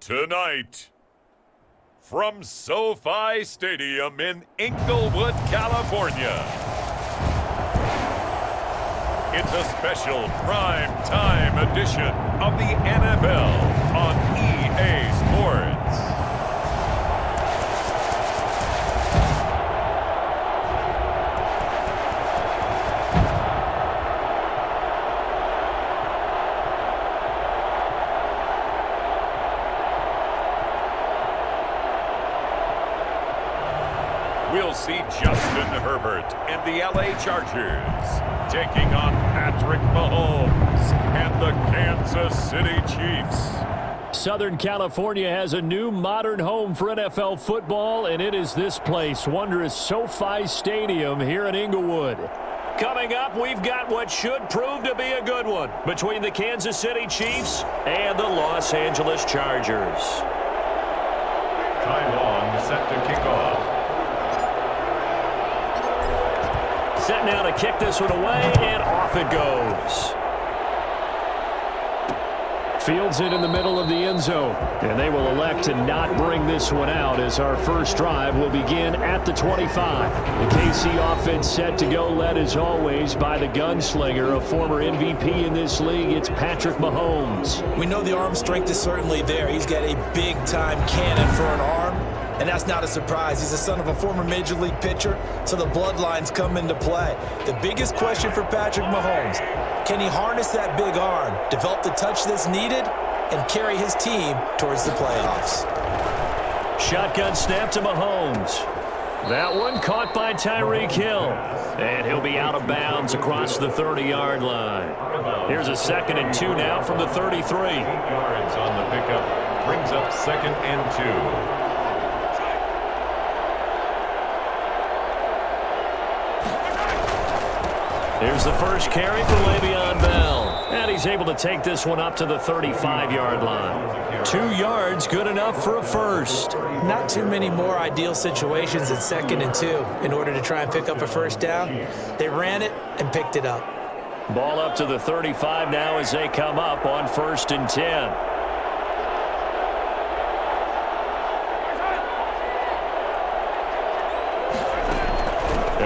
Tonight, from SoFi Stadium in Inglewood, California, it's a special prime time edition of the NFL on EA Sports. We'll see Justin Herbert and the LA Chargers taking on Patrick Mahomes and the Kansas City Chiefs. Southern California has a new modern home for NFL football, and it is this place, wondrous SoFi Stadium here in Inglewood. Coming up, we've got what should prove to be a good one between the Kansas City Chiefs and the Los Angeles Chargers. Time on, set to kick off. Set now to kick this one away, and off it goes. Fields it in the middle of the end zone, and they will elect to not bring this one out as our first drive will begin at the 25. The KC offense set to go, led as always by the gunslinger, a former MVP in this league. It's Patrick Mahomes. We know the arm strength is certainly there. He's got a big-time cannon for an arm. And that's not a surprise. He's the son of a former Major League pitcher, so the bloodlines come into play. The biggest question for Patrick Mahomes, can he harness that big arm, develop the touch that's needed, and carry his team towards the playoffs? Shotgun snap to Mahomes. That one caught by Tyreek Hill. And he'll be out of bounds across the 30-yard line. Here's a 2nd and 2 now from the 33. 8 yards on the pickup brings up 2nd and 2. Here's the first carry for Le'Veon Bell. And he's able to take this one up to the 35-yard line. 2 yards, good enough for a first. Not too many more ideal situations in 2nd and 2 in order to try and pick up a first down. They ran it and picked it up. Ball up to the 35 now as they come up on 1st and 10.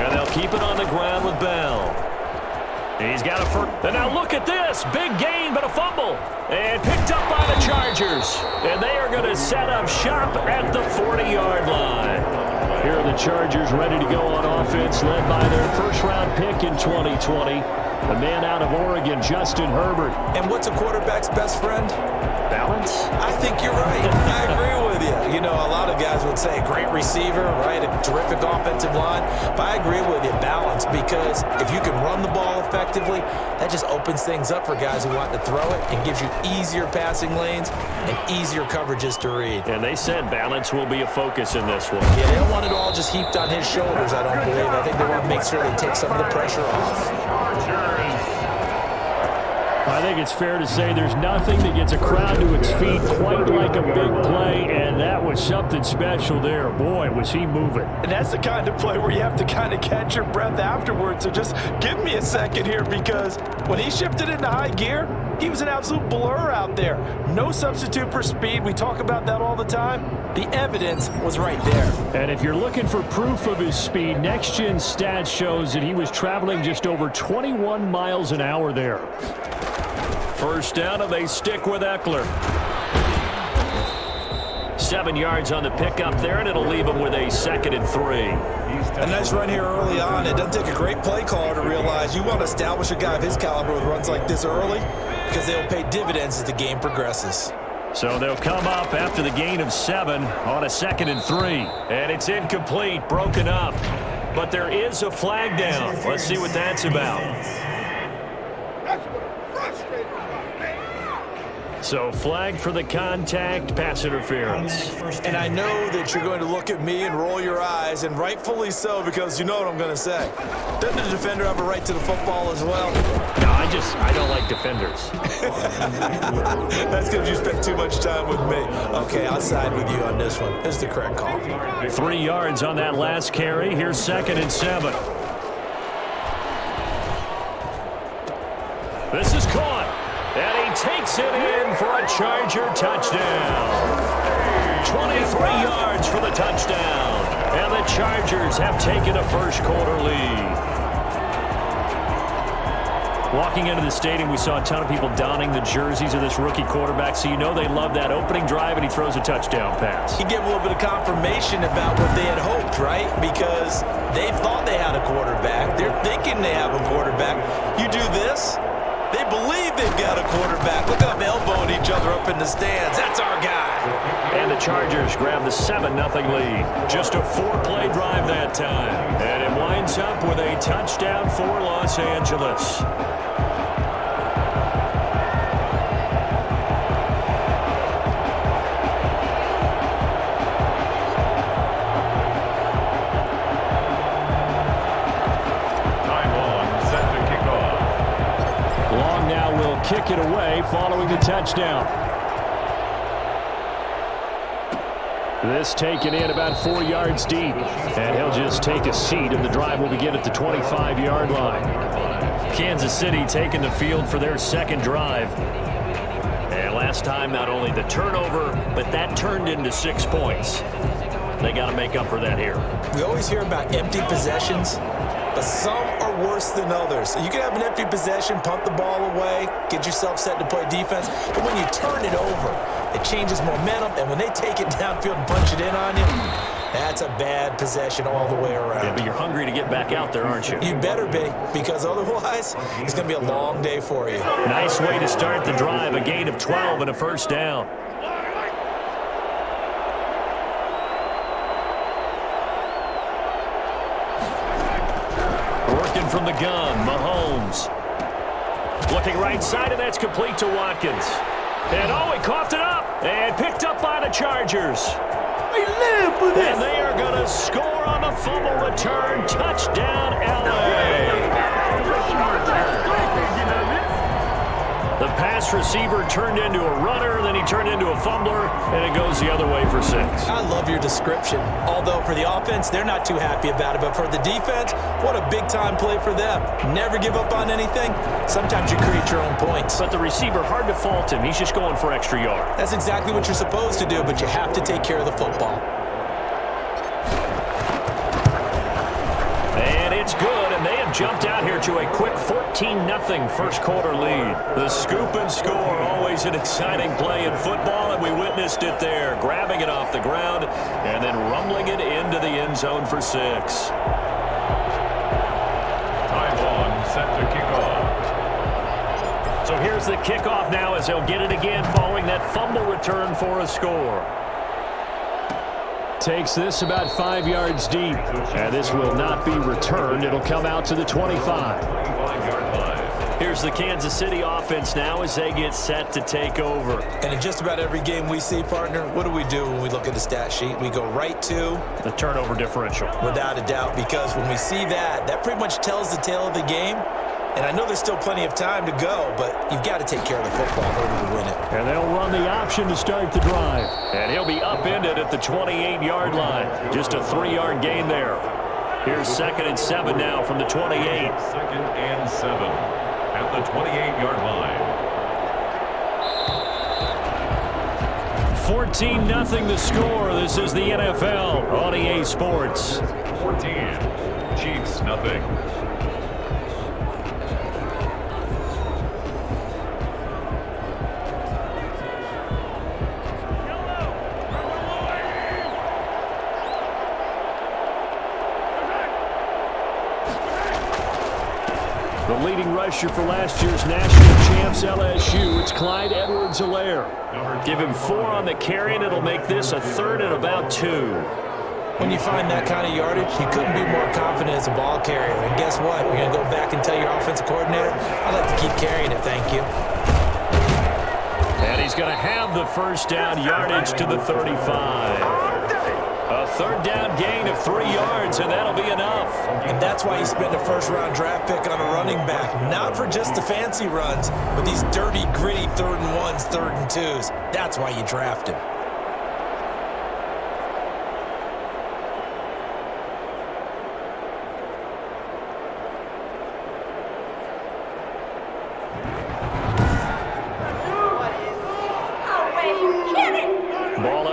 And they'll keep it on the ground with Bell. He's got a first. And now look at this. Big gain, but a fumble. And picked up by the Chargers. And they are going to set up shop at the 40-yard line. Here are the Chargers ready to go on offense, led by their first-round pick in 2020. The man out of Oregon, Justin Herbert. And what's a quarterback's best friend? Balance? I think you're right. I agree with you. You know, a lot of guys would say great receiver, right? A terrific offensive line. But I agree with you, balance, because if you can run the ball effectively, that just opens things up for guys who want to throw it and gives you easier passing lanes and easier coverages to read. And they said balance will be a focus in this one. Yeah, they don't want it all just heaped on his shoulders, I don't believe. I think they want to make sure they take some of the pressure off. I think it's fair to say there's nothing that gets a crowd to its feet quite like a big play, and that was something special there. Boy, was he moving. And that's the kind of play where you have to kind of catch your breath afterwards. So just give me a second here, because when he shifted into high gear, he was an absolute blur out there. No substitute for speed. We talk about that all the time. The evidence was right there. And if you're looking for proof of his speed, Next Gen Stats shows that he was traveling just over 21 miles an hour there. First down, and they stick with Eckler. 7 yards on the pickup there, and it'll leave him with a 2nd and 3. A nice run here early on. It doesn't take a great play caller to realize you want to establish a guy of his caliber with runs like this early, because they'll pay dividends as the game progresses. So they'll come up after the gain of 7 on a 2nd and 3. And it's incomplete, broken up. But there is a flag down. Let's see what that's about. So flag for the contact, pass interference. And I know that you're going to look at me and roll your eyes, and rightfully so, because you know what I'm going to say. Doesn't the defender have a right to the football as well? No, I don't like defenders. That's because you spent too much time with me. Okay, I'll side with you on this one. This is the correct call. 3 yards on that last carry. Here's 2nd and 7. This is caught. And he takes it in for a Charger touchdown. 23 yards for the touchdown. And the Chargers have taken a first-quarter lead. Walking into the stadium, we saw a ton of people donning the jerseys of this rookie quarterback, so you know they love that opening drive, and he throws a touchdown pass. He gave a little bit of confirmation about what they had hoped, right? Because they thought they had a quarterback. They're thinking they have a quarterback. You do this, they believe they've got a quarterback. Look at them elbowing each other up in the stands. That's our guy. And the Chargers grab the 7-0 lead. Just a 4-play drive that time. And it winds up with a touchdown for Los Angeles. Kick it away following the touchdown. This taken in about 4 yards deep. And he'll just take a seat, and the drive will begin at the 25-yard line. Kansas City taking the field for their second drive. And last time, not only the turnover, but that turned into 6 points. They got to make up for that here. We always hear about empty possessions, but some are worse than others. You can have an empty possession, punt the ball away, get yourself set to play defense, but when you turn it over, it changes momentum, and when they take it downfield and punch it in on you, that's a bad possession all the way around. Yeah, but you're hungry to get back out there, aren't you? You better be, because otherwise, it's going to be a long day for you. Nice way to start the drive, a gain of 12 and a first down. From the gun, Mahomes. Looking right side, and that's complete to Watkins. And oh, he coughed it up and picked up by the Chargers. And they are going to score on the fumble return. Touchdown, LA. The pass receiver turned into a runner, then he turned into a fumbler, and it goes the other way for 6. I love your description. Although for the offense, they're not too happy about it. But for the defense, what a big-time play for them. Never give up on anything. Sometimes you create your own points. But the receiver, hard to fault him. He's just going for extra yard. That's exactly what you're supposed to do, but you have to take care of the football. And it's good, and they have jumped out here to a quick 14-0 first-quarter lead. The scoop and score, always an exciting play in football, and we witnessed it there, grabbing it off the ground and then rumbling it into the end zone for 6. Time on, set to kick off. So here's the kickoff now as they'll get it again following that fumble return for a score. Takes this about 5 yards deep, and this will not be returned. It'll come out to the 25. Here's the Kansas City offense now as they get set to take over. And in just about every game we see, partner, what do we do when we look at the stat sheet? We go right to the turnover differential. Without a doubt, because when we see that, that pretty much tells the tale of the game. And I know there's still plenty of time to go, but you've got to take care of the football in order to win it. And they'll run the option to start the drive. And he'll be upended at the 28-yard line. Just a 3-yard gain there. Here's 2nd and 7 now from the 28. 2nd and 7 at the 28-yard line. 14-0 the score. This is the NFL on EA Sports. 14, Chiefs nothing. The leading rusher for last year's national champs LSU, it's Clyde Edwards-Helaire. Give him 4 on the carry, and it'll make this a 3rd and about 2. When you find that kind of yardage, you couldn't be more confident as a ball carrier. And guess what? You're going to go back and tell your offensive coordinator, I'd like to keep carrying it, thank you. And he's going to have the first down yardage to the 35. A 3rd down gain of 3 yards, and that'll be enough. And that's why you spend a first-round draft pick on a running back. Not for just the fancy runs, but these dirty, gritty 3rd and 1s, 3rd and 2s. That's why you draft him.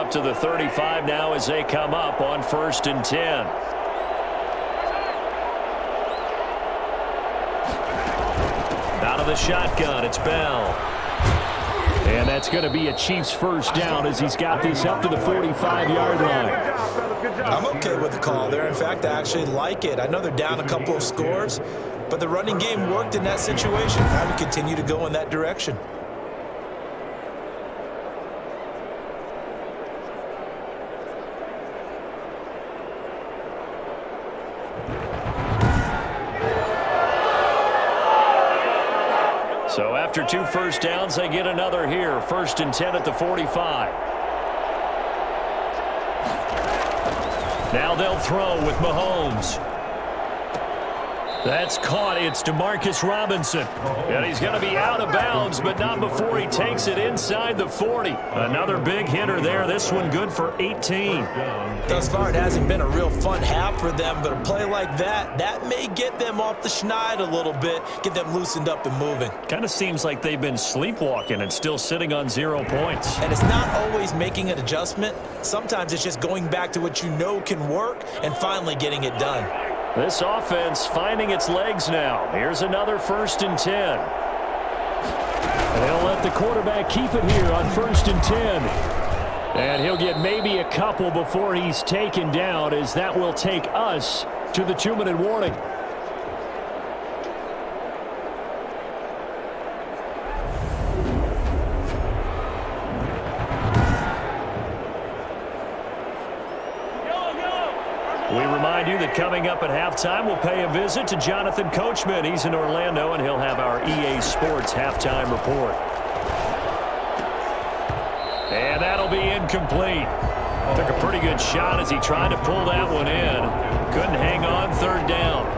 up to the 35 now as they come up on 1st and 10. Out of the shotgun, it's Bell. And that's going to be a Chiefs first down as he's got this up to the 45-yard line. I'm okay with the call there. In fact, I actually like it. I know they're down a couple of scores, but the running game worked in that situation. I would continue to go in that direction. So after 2 first downs, they get another here. 1st and 10 at the 45. Now they'll throw with Mahomes. That's caught. It's Demarcus Robinson. And he's going to be out of bounds, but not before he takes it inside the 40. Another big hitter there. This one good for 18. Thus far, it hasn't been a real fun half for them, but a play like that may get them off the schneid a little bit, get them loosened up and moving. Kind of seems like they've been sleepwalking and still sitting on 0 points. And it's not always making an adjustment. Sometimes it's just going back to what you know can work and finally getting it done. This offense finding its legs now. Here's another 1st and 10. And they'll let the quarterback keep it here on 1st and 10. And he'll get maybe a couple before he's taken down, as that will take us to the 2-minute warning. We remind you that coming up at halftime, we'll pay a visit to Jonathan Coachman. He's in Orlando, and he'll have our EA Sports halftime report. And that'll be incomplete. Took a pretty good shot as he tried to pull that one in. Couldn't hang on 3rd down.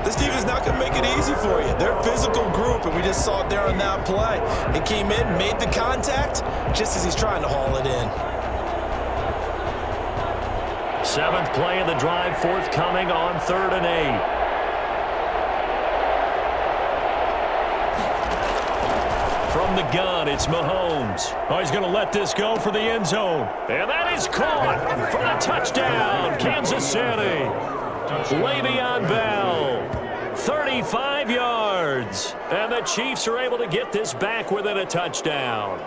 This team is not going to make it easy for you. They're a physical group, and we just saw it there on that play. He came in, made the contact, just as he's trying to haul it in. 7th play of the drive forthcoming on 3rd and 8. From the gun, it's Mahomes. Oh, he's going to let this go for the end zone. And that is caught for the touchdown, Kansas City. Le'Veon Bell, 35 yards. And the Chiefs are able to get this back within a touchdown.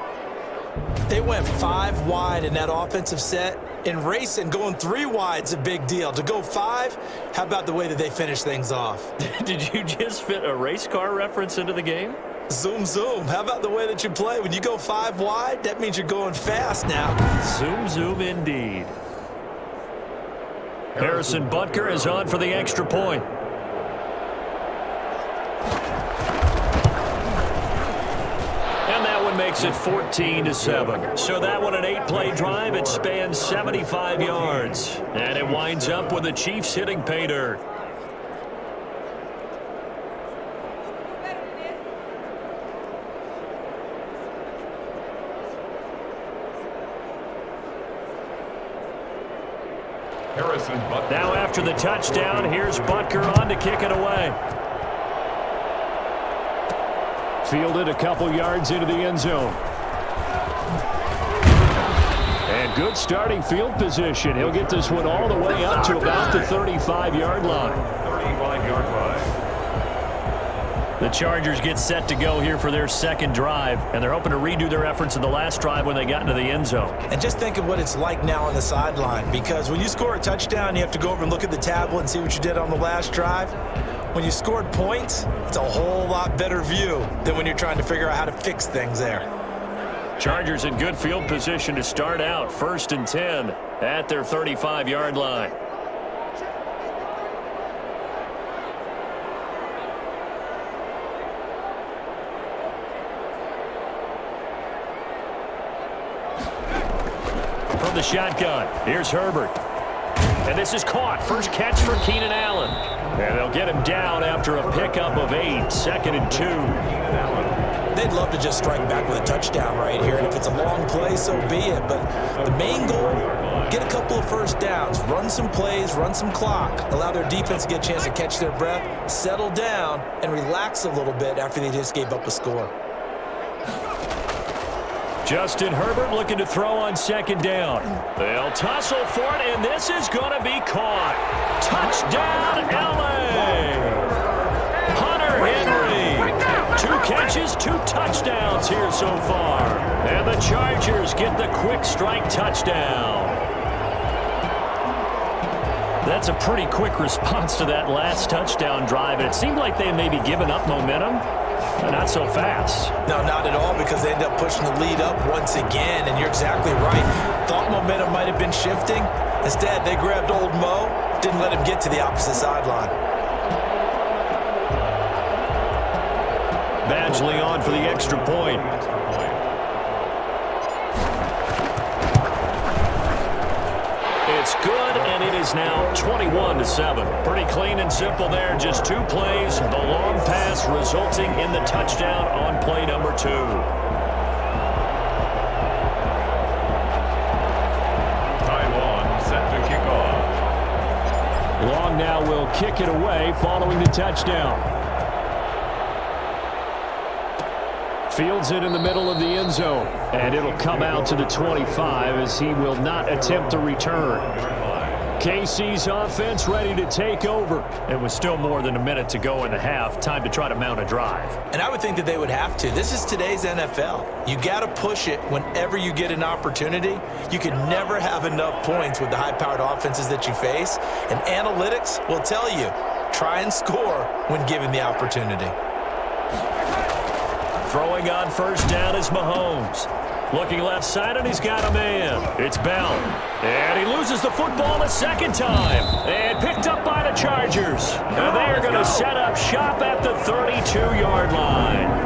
They went 5 wide in that offensive set. In racing, going 3 wide's a big deal. To go 5, how about the way that they finish things off? Did you just fit a race car reference into the game? Zoom, zoom. How about the way that you play? When you go 5 wide, that means you're going fast now. Zoom, zoom indeed. Harrison Butker is on for the extra point. Makes it 14-7. So that one an 8-play drive. It spans 75 yards. And it winds up with the Chiefs hitting pay dirt. Now after the touchdown, here's Butker on to kick it away. Fielded a couple yards into the end zone. And good starting field position. He'll get this one all the way up to about the 35-yard line. 35-yard line. The Chargers get set to go here for their 2nd drive, and they're hoping to redo their efforts in the last drive when they got into the end zone. And just think of what it's like now on the sideline, because when you score a touchdown, you have to go over and look at the tablet and see what you did on the last drive. When you scored points, it's a whole lot better view than when you're trying to figure out how to fix things there. Chargers in good field position to start out. 1st and 10 at their 35-yard line. From the shotgun, here's Herbert. And this is caught. First catch for Keenan Allen. And they'll get him down after a pickup of 8. 2nd and 2. They'd love to just strike back with a touchdown right here. And if it's a long play, so be it. But the main goal, get a couple of first downs. Run some plays, run some clock. Allow their defense to get a chance to catch their breath, settle down, and relax a little bit after they just gave up a score. Justin Herbert looking to throw on second down. They'll tussle for it, and this is going to be caught. Touchdown, L.A. Hunter Henry. 2 catches, 2 touchdowns here so far. And the Chargers get the quick strike touchdown. That's a pretty quick response to that last touchdown drive, and it seemed like they may be giving up momentum. Not so fast. No, not at all, because they end up pushing the lead up once again, and you're exactly right. Thought momentum might have been shifting. Instead, they grabbed old Mo, didn't let him get to the opposite sideline. Badgley on for the extra point. It's good, and it is now 21-7. Pretty clean and simple there. Just 2 plays. The long pass resulting in the touchdown on play number 2. Taiwan set to kick off. Long now will kick it away following the touchdown. Fields it in the middle of the end zone, and it'll come out to the 25 as he will not attempt to return. KC's offense ready to take over. It was still more than a minute to go in the half. Time to try to mount a drive. And I would think that they would have to. This is today's NFL. You got to push it whenever you get an opportunity. You can never have enough points with the high-powered offenses that you face. And analytics will tell you, try and score when given the opportunity. Throwing on first down is Mahomes. Looking left side, and he's got a man. It's Bell. And he loses the football a second time. And picked up by the Chargers. And they are going to set up shop at the 32-yard line.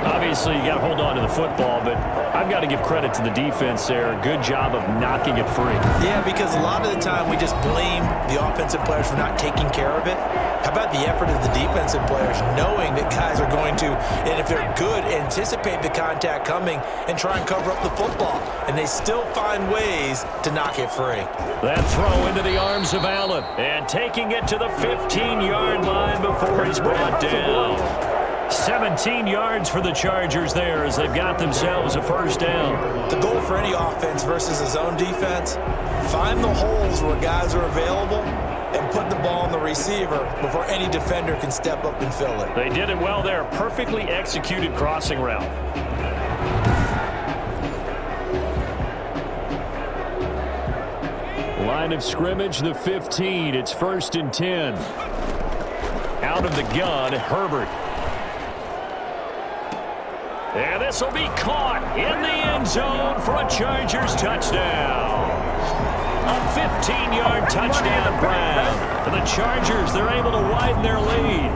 Obviously, you got to hold on to the football, but I've got to give credit to the defense there. Good job of knocking it free. Yeah, because a lot of the time we just blame the offensive players for not taking care of it. How about the effort of the defensive players knowing that guys are going to, and if they're good, anticipate the contact coming and try and cover up the football. And they still find ways to knock it free. That throw into the arms of Allen. And taking it to the 15-yard line before he's brought down. 17 yards for the Chargers there as they've got themselves a first down. The goal for any offense versus a zone defense, find the holes where guys are available and put the ball on the receiver before any defender can step up and fill it. They did it well there. Perfectly executed crossing route. Line of scrimmage, the 15. It's 1st and 10. Out of the gun, Herbert. And this will be caught in the end zone for a Chargers touchdown. A 15-yard touchdown grab. And the Chargers, they're able to widen their lead.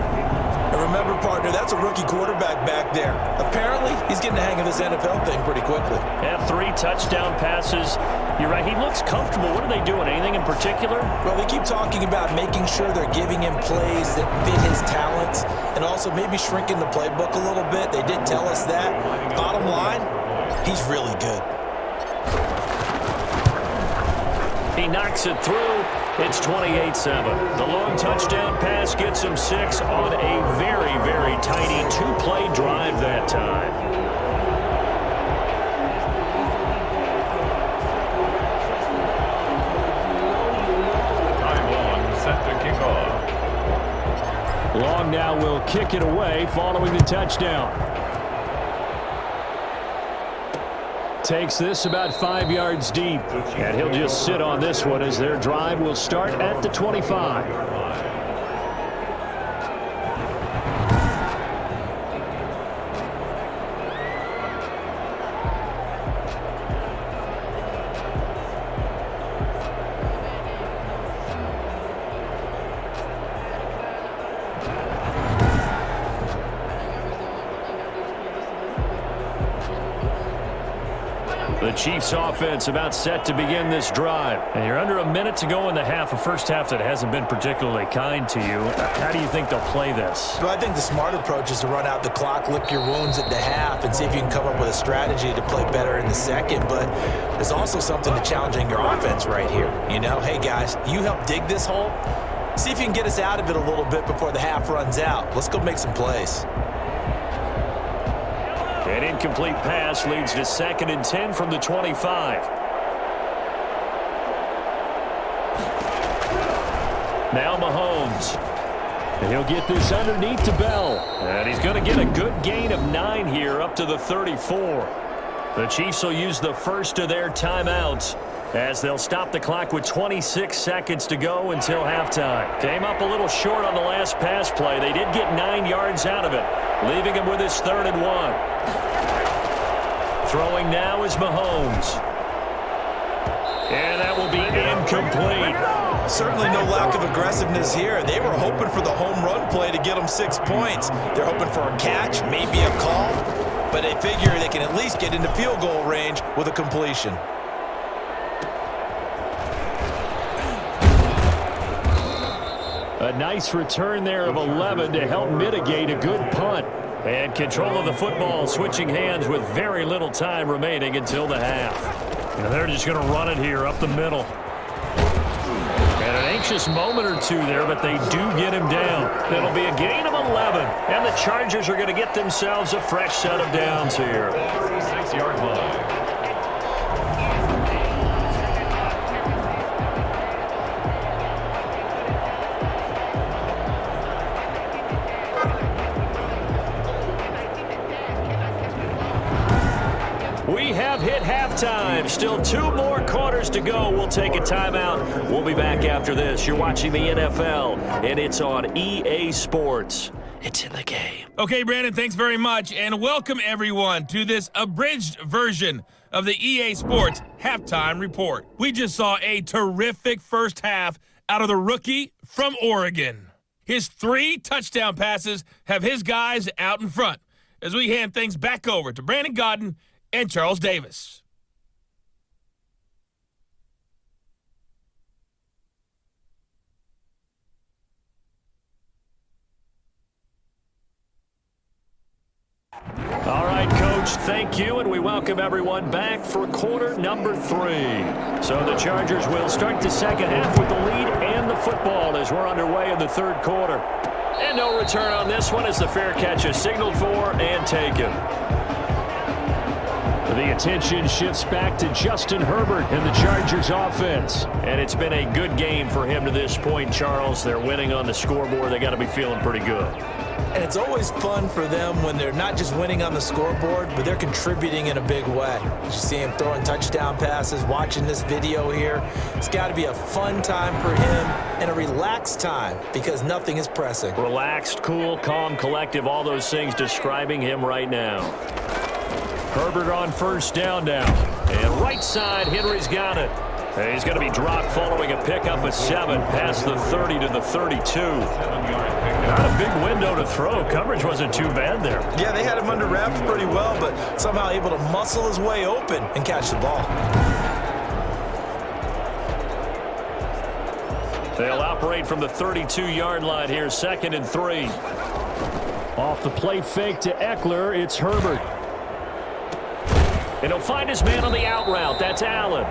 And remember, partner, that's a rookie quarterback back there. Apparently, he's getting the hang of this NFL thing pretty quickly. Yeah, 3 touchdown passes. You're right, he looks comfortable. What are they doing? Anything in particular? Well, they keep talking about making sure they're giving him plays that fit his talents and also maybe shrinking the playbook a little bit. They did tell us that. Bottom line, he's really good. He knocks it through. It's 28-7. The long touchdown pass gets him 6 on a very, very tiny 2-play drive that time. Long now will kick it away following the touchdown. Takes this about 5 yards deep. And he'll just sit on this one as their drive will start at the 25. The Chiefs offense about set to begin this drive. And you're under a minute to go in the half, a first half that hasn't been particularly kind to you. How do you think they'll play this? Well, I think the smart approach is to run out the clock, lick your wounds at the half, and see if you can come up with a strategy to play better in the second. But there's also something to challenging your offense right here. You know, hey, guys, you help dig this hole. See if you can get us out of it a little bit before the half runs out. Let's go make some plays. And An incomplete pass leads to 2nd and 10 from the 25. Now Mahomes. And he'll get this underneath to Bell. And he's going to get a good gain of 9 here up to the 34. The Chiefs will use the first of their timeouts as they'll stop the clock with 26 seconds to go until halftime. Came up a little short on the last pass play. They did get 9 yards out of it, leaving him with his 3rd and 1. Throwing now is Mahomes. And that will be incomplete. Certainly no lack of aggressiveness here. They were hoping for the home run play to get them 6 points. They're hoping for a catch, maybe a call, but they figure they can at least get into field goal range with a completion. A nice return there of 11 to help mitigate a good punt. And control of the football, switching hands with very little time remaining until the half. And they're just going to run it here up the middle. And an anxious moment or two there, but they do get him down. It'll be a gain of 11. And the Chargers are going to get themselves a fresh set of downs here. 36-yard line. We have hit halftime. Still 2 more quarters to go. We'll take a timeout. We'll be back after this. You're watching the NFL, and it's on EA Sports. It's in the game. Okay, Brandon, thanks very much, and welcome everyone to this abridged version of the EA Sports Halftime Report. We just saw a terrific first half out of the rookie from Oregon. His 3 touchdown passes have his guys out in front as we hand things back over to Brandon Godden and Charles Davis. All right, Coach, thank you, and we welcome everyone back for quarter number 3. So the Chargers will start the second half with the lead and the football as we're underway in the 3rd quarter. And no return on this one as the fair catch is signaled for and taken. The attention shifts back to Justin Herbert and the Chargers offense. And it's been a good game for him to this point, Charles. They're winning on the scoreboard. They got to be feeling pretty good. And it's always fun for them when they're not just winning on the scoreboard, but they're contributing in a big way. You see him throwing touchdown passes, watching this video here. It's got to be a fun time for him and a relaxed time because nothing is pressing. Relaxed, cool, calm, collective, all those things describing him right now. Herbert on first down now. And right side, Henry's got it. And he's going to be dropped following a pickup of 7 past the 30 to the 32. Not a big window to throw. Coverage wasn't too bad there. Yeah, they had him under wraps pretty well, but somehow able to muscle his way open and catch the ball. They'll operate from the 32-yard line here, 2nd and 3. Off the play fake to Eckler, it's Herbert. And he'll find his man on the out route. That's Allen.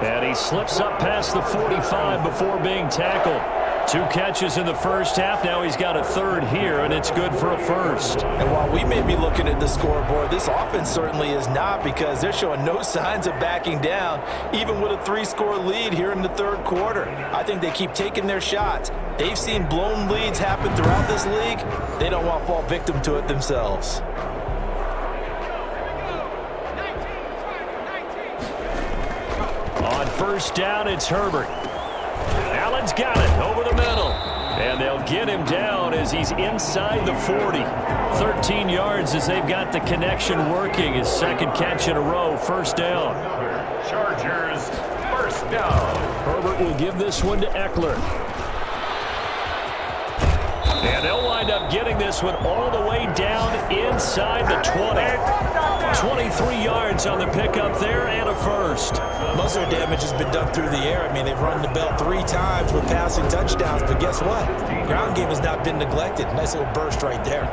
And he slips up past the 45 before being tackled. 2 catches in the first half. Now he's got a 3rd here, and it's good for a 1st. And while we may be looking at the scoreboard, this offense certainly is not because they're showing no signs of backing down, even with a 3-score lead here in the 3rd quarter. I think they keep taking their shots. They've seen blown leads happen throughout this league. They don't want to fall victim to it themselves. On first down, it's Herbert. Allen's got it over the middle. And they'll get him down as he's inside the 40. 13 yards as they've got the connection working. His 2nd catch in a row, first down. Chargers, first down. Herbert will give this one to Eckler. And they'll wind up getting this one all the way down inside the 20. 23 yards on the pickup there and a 1st. Most of their damage has been done through the air. I mean, they've run the bell 3 times with passing touchdowns, but guess what? Ground game has not been neglected. Nice little burst right there.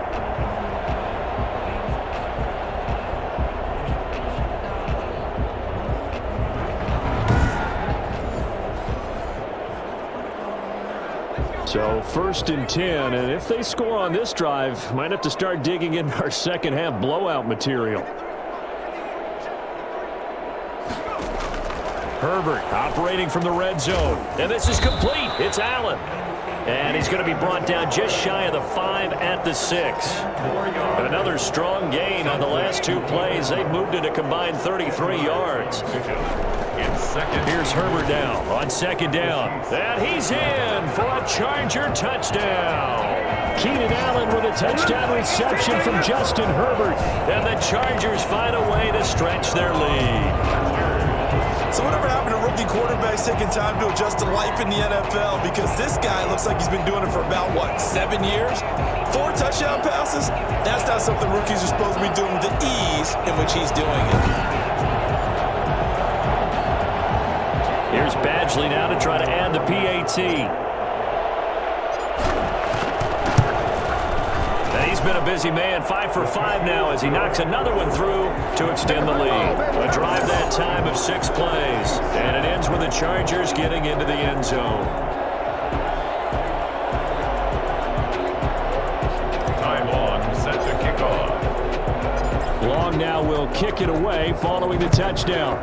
So 1st and 10, and if they score on this drive, might have to start digging in our second half blowout material. Herbert operating from the red zone. And this is complete. It's Allen. And he's going to be brought down just shy of the 5 at the 6. Another strong gain on the last 2 plays. They've moved it a combined 33 yards. Here's Herbert now on second down. And he's in for a Charger touchdown. Keenan Allen with a touchdown reception from Justin Herbert. And the Chargers find a way to stretch their lead. So whatever happened to rookie quarterbacks taking time to adjust to life in the NFL? Because this guy looks like he's been doing it for about, 7 years? 4 touchdown passes? That's not something rookies are supposed to be doing with the ease in which he's doing it. Here's Badgley now to try to add the PAT. He's been a busy man, 5 for 5 now as he knocks another one through to extend the lead. A drive that time of 6 plays. And it ends with the Chargers getting into the end zone. Time on, set to kick off. Long now will kick it away following the touchdown.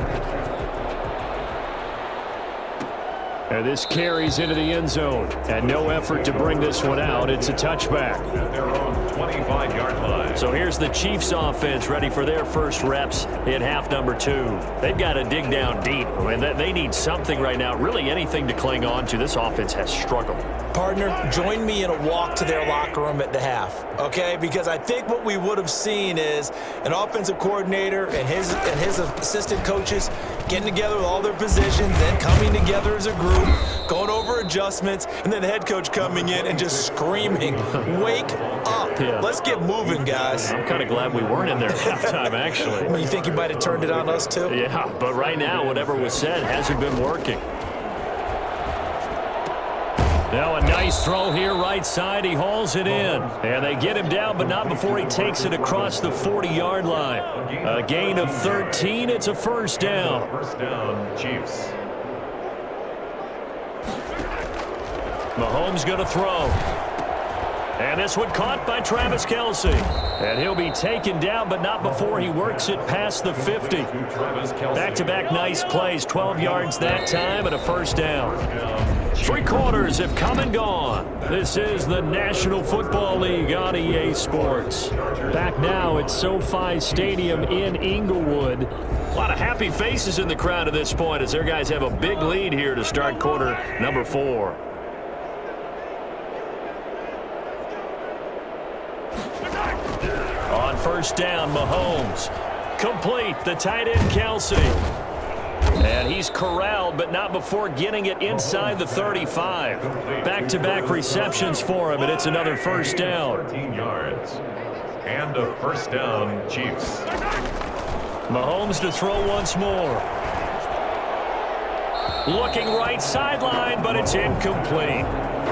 And this carries into the end zone. And no effort to bring this one out. It's a touchback. At their own 25-yard line. So here's the Chiefs offense ready for their first reps in half number 2. They've got to dig down deep. I mean, they need something right now, really anything to cling on to. This offense has struggled. Partner, join me in a walk to their locker room at the half, okay? Because I think what we would have seen is an offensive coordinator and his assistant coaches getting together with all their positions, then coming together as a group, going over adjustments, and then the head coach coming in and just screaming, wake up. Yeah. Let's get moving, guys. I'm kind of glad we weren't in there at halftime, actually. You think you might have turned it on us, too? Yeah, but right now, whatever was said hasn't been working. Now a nice throw here right side. He hauls it in. And they get him down, but not before he takes it across the 40-yard line. A gain of 13. It's a first down. First down, Chiefs. Mahomes going to throw. And this one caught by Travis Kelce. And he'll be taken down, but not before he works it past the 50. Back-to-back nice plays. 12 yards that time and a first down. 3 quarters have come and gone. This is the National Football League on EA Sports. Back now at SoFi Stadium in Inglewood. A lot of happy faces in the crowd at this point as their guys have a big lead here to start quarter number 4. On first down, Mahomes. Complete, the tight end, Kelce. And he's corralled, but not before getting it inside the 35. Back-to-back receptions for him, and it's another first down. 14 yards. And a first down, Chiefs. Mahomes to throw once more. Looking right sideline, but it's incomplete.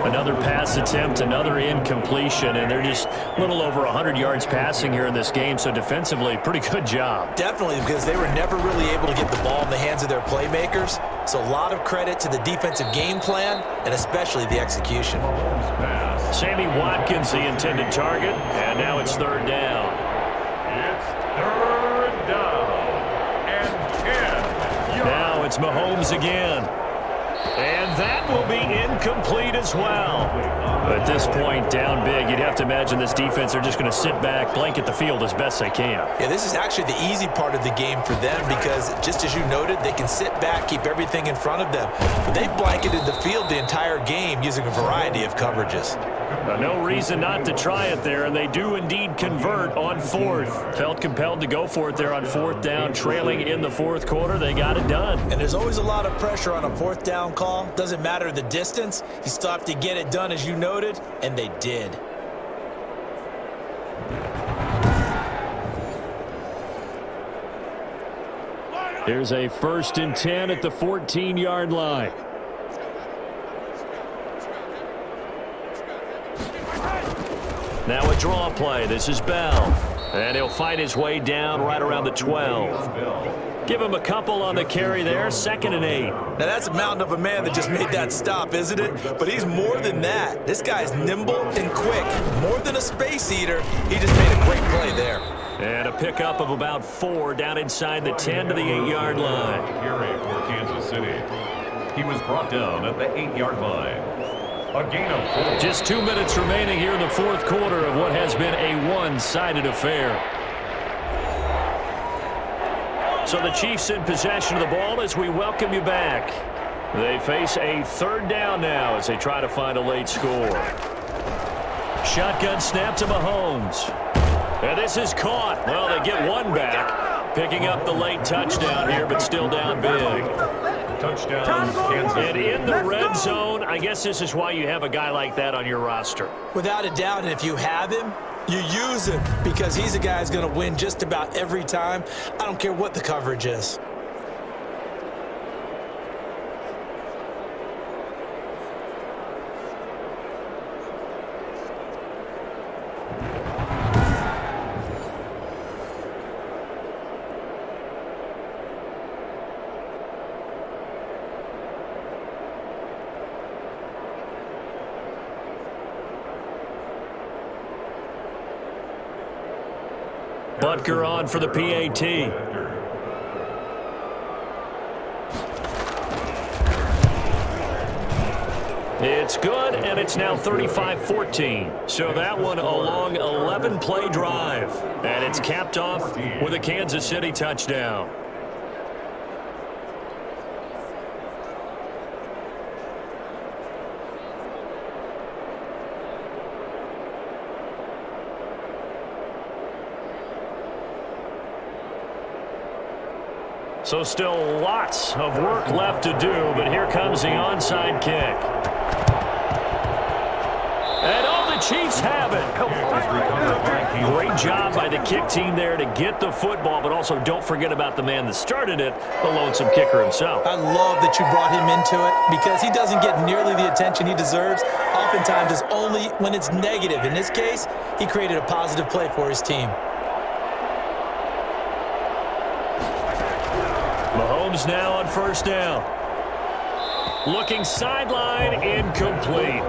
Another pass attempt, another incompletion, and they're just a little over 100 yards passing here in this game, so defensively, pretty good job. Definitely, because they were never really able to get the ball in the hands of their playmakers. So a lot of credit to the defensive game plan, and especially the execution. Sammy Watkins, the intended target, and now it's third down. It's third down and 10 yards. Now it's Mahomes again. And that will be incomplete as well. At this point, down big, you'd have to imagine this defense, they're just going to sit back, blanket the field as best they can. Yeah, this is actually the easy part of the game for them because, just as you noted, they can sit back, keep everything in front of them. But they've blanketed the field the entire game using a variety of coverages. No reason not to try it there, and they do indeed convert on fourth. Felt compelled to go for it there on fourth down, trailing in the fourth quarter. They got it done. And there's always a lot of pressure on a fourth down call. Doesn't matter the distance. You still have to get it done, as you noted, and they did. Here's a 1st and 10 at the 14-yard line. Now a draw play. This is Bell. And he'll fight his way down right around the 12. Give him a couple on the carry there. 2nd and 8. Now that's a mountain of a man that just made that stop, isn't it? But he's more than that. This guy's nimble and quick. More than a space eater. He just made a great play there. And a pickup of about 4 down inside the 10 to the 8-yard line. Carry for Kansas City. He was brought down at the 8-yard line. A gain of 4. Just 2 minutes remaining here in the fourth quarter of what has been a one-sided affair. So the Chiefs in possession of the ball as we welcome you back. They face a third down now as they try to find a late score. Shotgun snap to Mahomes. And this is caught. Well, they get one back. Picking up the late touchdown here, but still down big. Touchdown, Kansas. And in the red zone, I guess this is why you have a guy like that on your roster. Without a doubt, and if you have him, you use him because he's a guy who's going to win just about every time. I don't care what the coverage is. Butker on for the PAT. It's good, and it's now 35-14. So that one a long 11-play drive. And it's capped off with a Kansas City touchdown. So still lots of work left to do, but here comes the onside kick. And the Chiefs have it. Great job by the kick team there to get the football, but also don't forget about the man that started it, the lonesome kicker himself. I love that you brought him into it because he doesn't get nearly the attention he deserves. Oftentimes it's only when it's negative. In this case, he created a positive play for his team. Mahomes now on first down. Looking sideline, incomplete.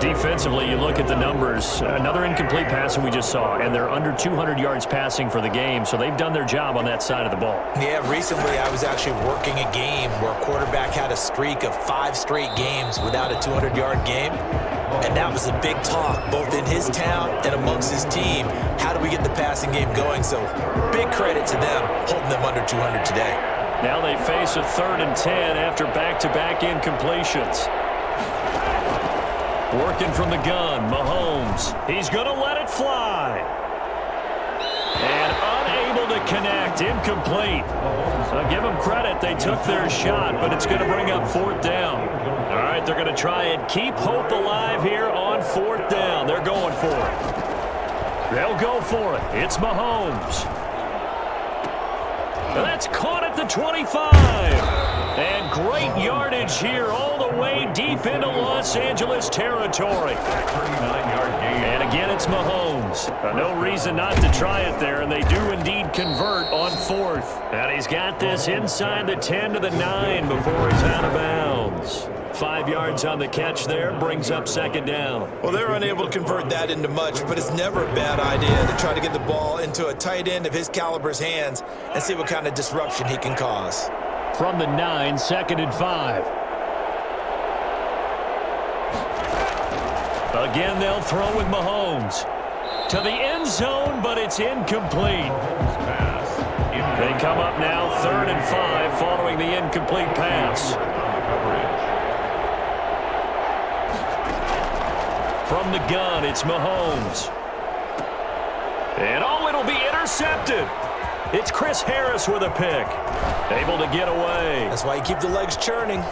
Defensively, you look at the numbers. Another incomplete pass that we just saw, and they're under 200 yards passing for the game, so they've done their job on that side of the ball. Yeah, recently I was actually working a game where a quarterback had a streak of 5 straight games without a 200-yard game, and that was a big talk, both in his town and amongst his team. How do we get the passing game going? So big credit to them, holding them under 200 today. Now they face a 3rd and 10 after back-to-back incompletions. Working from the gun, Mahomes. He's going to let it fly. And unable to connect, incomplete. So give them credit, they took their shot, but it's going to bring up 4th down. All right, they're going to try and keep hope alive here on 4th down. They're going for it. They'll go for it. It's Mahomes. That's caught at the 25. And great yardage here all the way deep into Los Angeles territory. 39-yard gain. And again, it's Mahomes. No reason not to try it there, and they do indeed convert on 4th. And he's got this inside the 10 to the 9 before he's out of bounds. 5 yards on the catch there, brings up 2nd down. Well, they're unable to convert that into much, but it's never a bad idea to try to get the ball into a tight end of his caliber's hands and see what kind of disruption he can cause. From the 9, 2nd and 5. Again, they'll throw with Mahomes. To the end zone, but it's incomplete. They come up now 3rd and 5 following the incomplete pass. From the gun, it's Mahomes. And it'll be intercepted. It's Chris Harris with a pick. Able to get away. That's why you keep the legs churning.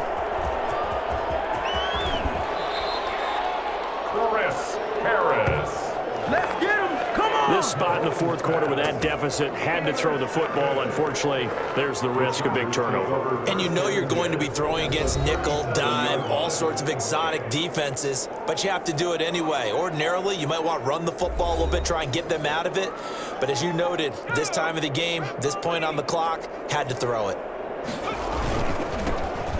Chris Harris. Let's get him. Come on. This spot in the 4th quarter with that deficit, had to throw the football. Unfortunately, there's the risk of big turnover. And you know you're going to be throwing against nickel, dime, all sorts of exotic defenses, but you have to do it anyway. Ordinarily, you might want to run the football a little bit, try and get them out of it. But as you noted, this time of the game, this point on the clock, had to throw it.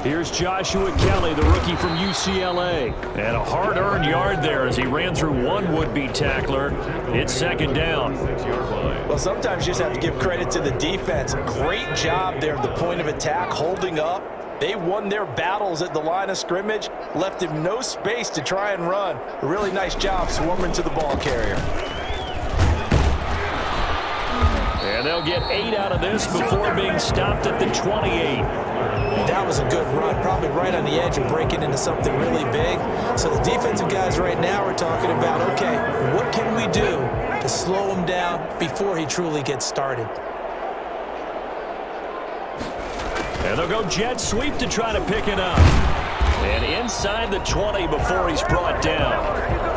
Here's Joshua Kelly, the rookie from UCLA. And a hard-earned yard there as he ran through one would-be tackler. It's second down. Well, sometimes you just have to give credit to the defense. Great job there at the point of attack, holding up. They won their battles at the line of scrimmage, left him no space to try and run. A really nice job swarming to the ball carrier. And they'll get 8 out of this before being stopped at the 28. That was a good run, probably right on the edge of breaking into something really big. So the defensive guys right now are talking about, okay, what can we do to slow him down before he truly gets started? And they'll go jet sweep to try to pick it up. And inside the 20 before he's brought down.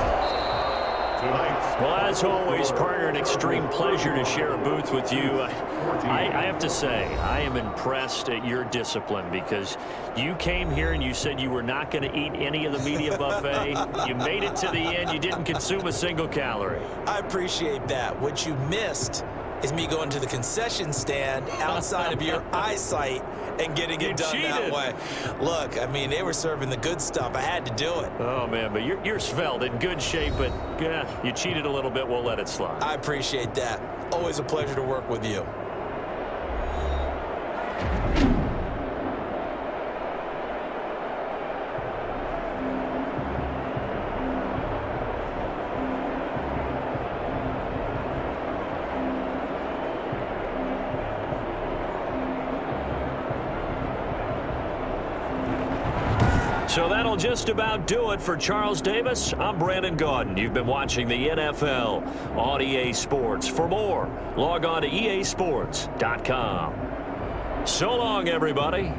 Well, as always, partner, an extreme pleasure to share a booth with you. I have to say, I am impressed at your discipline because you came here and you said you were not going to eat any of the media buffet. You made it to the end. You didn't consume a single calorie. I appreciate that. What you missed is me going to the concession stand outside of your eyesight and getting it done that way. Look, I mean, they were serving the good stuff. I had to do it. Oh, man, but you're svelte, in good shape, but you cheated a little bit. We'll let it slide. I appreciate that. Always a pleasure to work with you. So that'll just about do it for Charles Davis. I'm Brandon Gaudin. You've been watching the NFL on EA Sports. For more, log on to easports.com. So long, everybody.